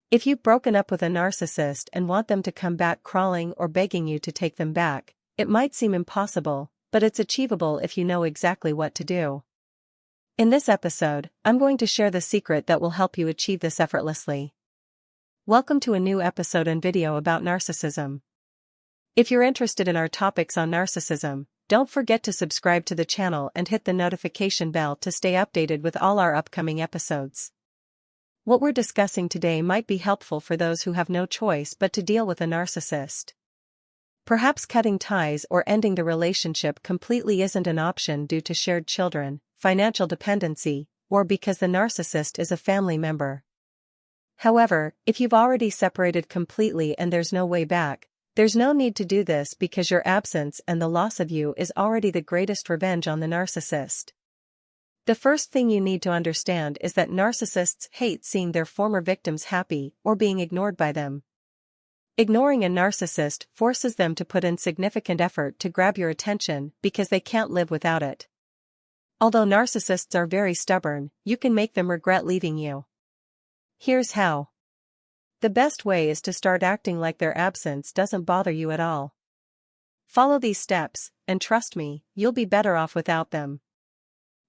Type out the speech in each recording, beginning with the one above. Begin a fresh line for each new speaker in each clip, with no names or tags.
If you've broken up with a narcissist and want them to come back crawling or begging you to take them back, it might seem impossible, but it's achievable if you know exactly what to do. In this episode, I'm going to share the secret that will help you achieve this effortlessly. Welcome to a new episode and video about narcissism. If you're interested in our topics on narcissism, don't forget to subscribe to the channel and hit the notification bell to stay updated with all our upcoming episodes. What we're discussing today might be helpful for those who have no choice but to deal with a narcissist. Perhaps cutting ties or ending the relationship completely isn't an option due to shared children, financial dependency, or because the narcissist is a family member. However, if you've already separated completely and there's no way back, there's no need to do this because your absence and the loss of you is already the greatest revenge on the narcissist. The first thing you need to understand is that narcissists hate seeing their former victims happy or being ignored by them. Ignoring a narcissist forces them to put in significant effort to grab your attention because they can't live without it. Although narcissists are very stubborn, you can make them regret leaving you. Here's how. The best way is to start acting like their absence doesn't bother you at all. Follow these steps, and trust me, you'll be better off without them.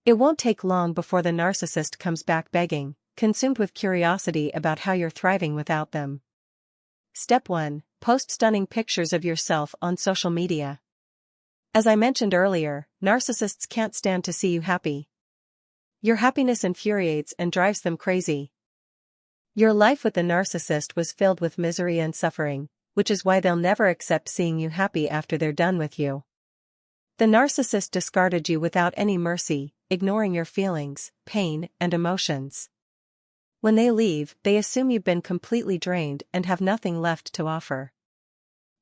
It won't take long before the narcissist comes back begging, consumed with curiosity about how you're thriving without them. Step 1. Post stunning pictures of yourself on social media. As I mentioned earlier, narcissists can't stand to see you happy. Your happiness infuriates and drives them crazy. Your life with the narcissist was filled with misery and suffering, which is why they'll never accept seeing you happy after they're done with you. The narcissist discarded you without any mercy, ignoring your feelings, pain, and emotions. When they leave, they assume you've been completely drained and have nothing left to offer.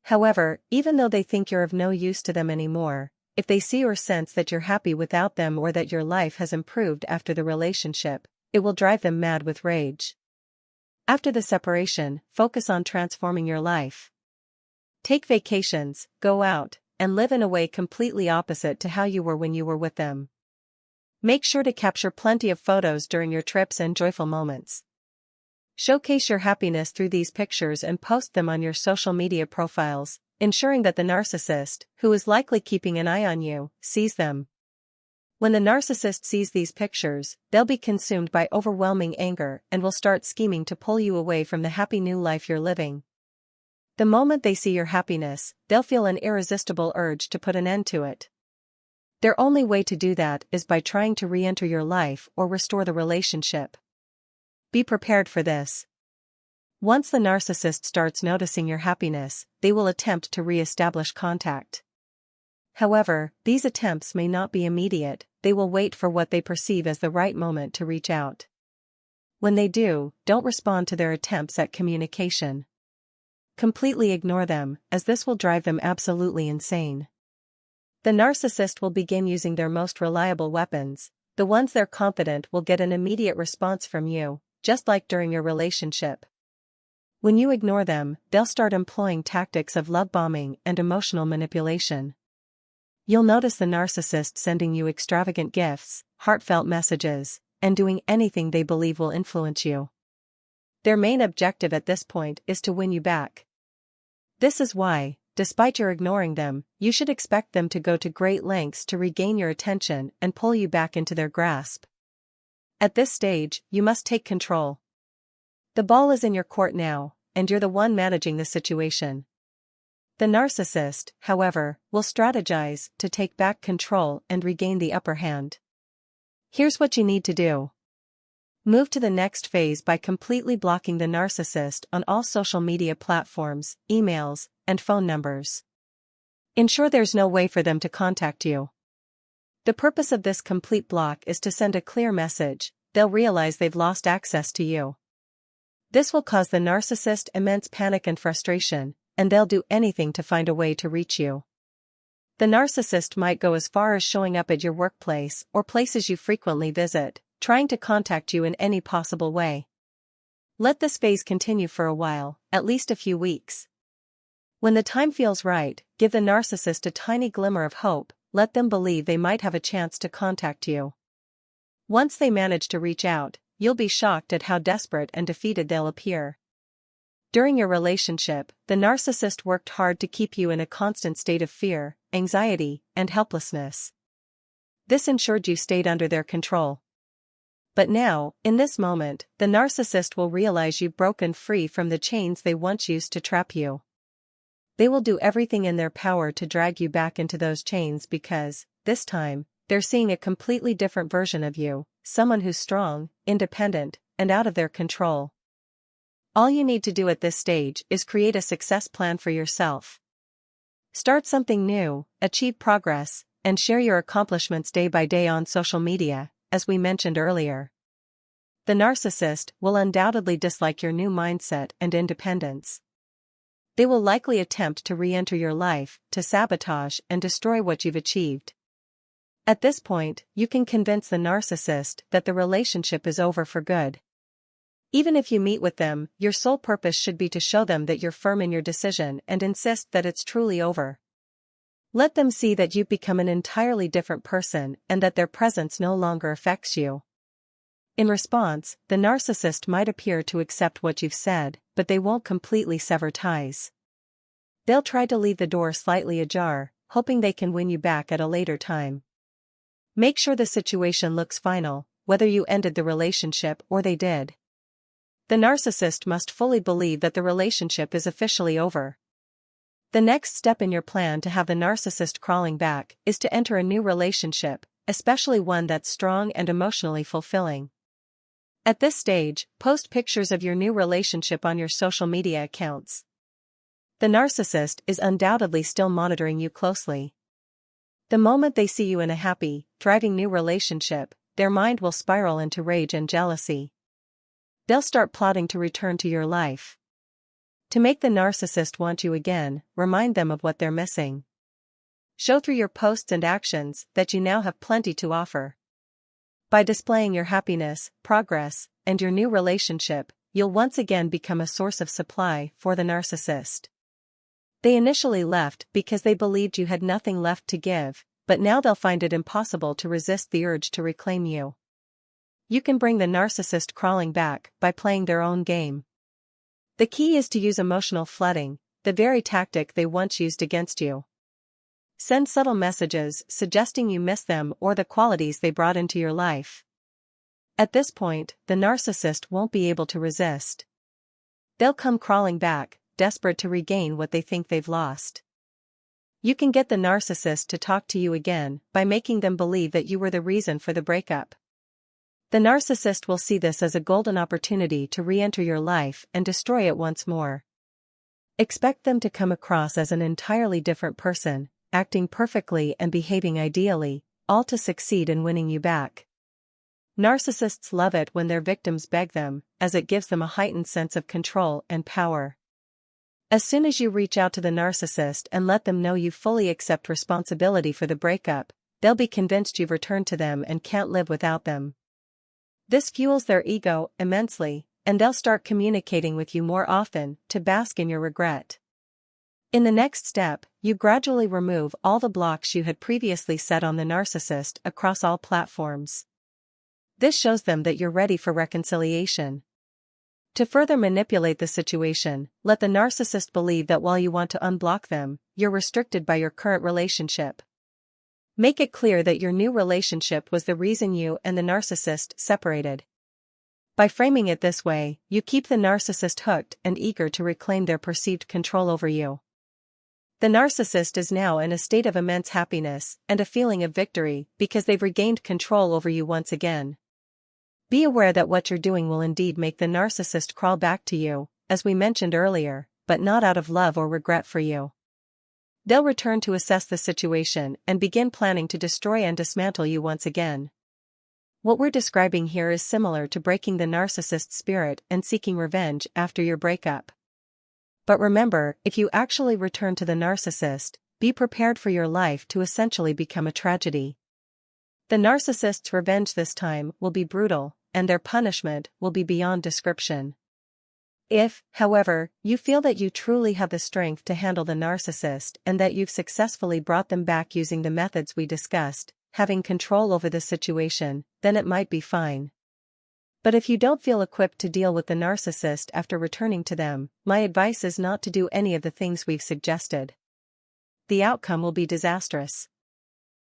However, even though they think you're of no use to them anymore, if they see or sense that you're happy without them or that your life has improved after the relationship, it will drive them mad with rage. After the separation, focus on transforming your life. Take vacations, go out, and live in a way completely opposite to how you were when you were with them. Make sure to capture plenty of photos during your trips and joyful moments. Showcase your happiness through these pictures and post them on your social media profiles, ensuring that the narcissist, who is likely keeping an eye on you, sees them. When the narcissist sees these pictures, they'll be consumed by overwhelming anger and will start scheming to pull you away from the happy new life you're living. The moment they see your happiness, they'll feel an irresistible urge to put an end to it. Their only way to do that is by trying to re-enter your life or restore the relationship. Be prepared for this. Once the narcissist starts noticing your happiness, they will attempt to re-establish contact. However, these attempts may not be immediate, they will wait for what they perceive as the right moment to reach out. When they do, don't respond to their attempts at communication. Completely ignore them, as this will drive them absolutely insane. The narcissist will begin using their most reliable weapons, the ones they're confident will get an immediate response from you, just like during your relationship. When you ignore them, they'll start employing tactics of love bombing and emotional manipulation. You'll notice the narcissist sending you extravagant gifts, heartfelt messages, and doing anything they believe will influence you. Their main objective at this point is to win you back. This is why, despite your ignoring them, you should expect them to go to great lengths to regain your attention and pull you back into their grasp. At this stage, you must take control. The ball is in your court now, and you're the one managing the situation. The narcissist, however, will strategize to take back control and regain the upper hand. Here's what you need to do. Move to the next phase by completely blocking the narcissist on all social media platforms, emails, and phone numbers. Ensure there's no way for them to contact you. The purpose of this complete block is to send a clear message. They'll realize they've lost access to you. This will cause the narcissist immense panic and frustration, and they'll do anything to find a way to reach you. The narcissist might go as far as showing up at your workplace or places you frequently visit, trying to contact you in any possible way. Let this phase continue for a while, at least a few weeks. When the time feels right, give the narcissist a tiny glimmer of hope, let them believe they might have a chance to contact you. Once they manage to reach out, you'll be shocked at how desperate and defeated they'll appear. During your relationship, the narcissist worked hard to keep you in a constant state of fear, anxiety, and helplessness. This ensured you stayed under their control. But now, in this moment, the narcissist will realize you've broken free from the chains they once used to trap you. They will do everything in their power to drag you back into those chains because, this time, they're seeing a completely different version of you, someone who's strong, independent, and out of their control. All you need to do at this stage is create a success plan for yourself. Start something new, achieve progress, and share your accomplishments day by day on social media, as we mentioned earlier. The narcissist will undoubtedly dislike your new mindset and independence. They will likely attempt to re-enter your life, to sabotage and destroy what you've achieved. At this point, you can convince the narcissist that the relationship is over for good. Even if you meet with them, your sole purpose should be to show them that you're firm in your decision and insist that it's truly over. Let them see that you've become an entirely different person and that their presence no longer affects you. In response, the narcissist might appear to accept what you've said, but they won't completely sever ties. They'll try to leave the door slightly ajar, hoping they can win you back at a later time. Make sure the situation looks final, whether you ended the relationship or they did. The narcissist must fully believe that the relationship is officially over. The next step in your plan to have the narcissist crawling back is to enter a new relationship, especially one that's strong and emotionally fulfilling. At this stage, post pictures of your new relationship on your social media accounts. The narcissist is undoubtedly still monitoring you closely. The moment they see you in a happy, thriving new relationship, their mind will spiral into rage and jealousy. They'll start plotting to return to your life. To make the narcissist want you again, remind them of what they're missing. Show through your posts and actions that you now have plenty to offer. By displaying your happiness, progress, and your new relationship, you'll once again become a source of supply for the narcissist. They initially left because they believed you had nothing left to give, but now they'll find it impossible to resist the urge to reclaim you. You can bring the narcissist crawling back by playing their own game. The key is to use emotional flooding, the very tactic they once used against you. Send subtle messages suggesting you miss them or the qualities they brought into your life. At this point, the narcissist won't be able to resist. They'll come crawling back, desperate to regain what they think they've lost. You can get the narcissist to talk to you again by making them believe that you were the reason for the breakup. The narcissist will see this as a golden opportunity to re-enter your life and destroy it once more. Expect them to come across as an entirely different person, acting perfectly and behaving ideally, all to succeed in winning you back. Narcissists love it when their victims beg them, as it gives them a heightened sense of control and power. As soon as you reach out to the narcissist and let them know you fully accept responsibility for the breakup, they'll be convinced you've returned to them and can't live without them. This fuels their ego immensely, and they'll start communicating with you more often to bask in your regret. In the next step, you gradually remove all the blocks you had previously set on the narcissist across all platforms. This shows them that you're ready for reconciliation. To further manipulate the situation, let the narcissist believe that while you want to unblock them, you're restricted by your current relationship. Make it clear that your new relationship was the reason you and the narcissist separated. By framing it this way, you keep the narcissist hooked and eager to reclaim their perceived control over you. The narcissist is now in a state of immense happiness and a feeling of victory because they've regained control over you once again. Be aware that what you're doing will indeed make the narcissist crawl back to you, as we mentioned earlier, but not out of love or regret for you. They'll return to assess the situation and begin planning to destroy and dismantle you once again. What we're describing here is similar to breaking the narcissist's spirit and seeking revenge after your breakup. But remember, if you actually return to the narcissist, be prepared for your life to essentially become a tragedy. The narcissist's revenge this time will be brutal, and their punishment will be beyond description. If, however, you feel that you truly have the strength to handle the narcissist and that you've successfully brought them back using the methods we discussed, having control over the situation, then it might be fine. But if you don't feel equipped to deal with the narcissist after returning to them, my advice is not to do any of the things we've suggested. The outcome will be disastrous.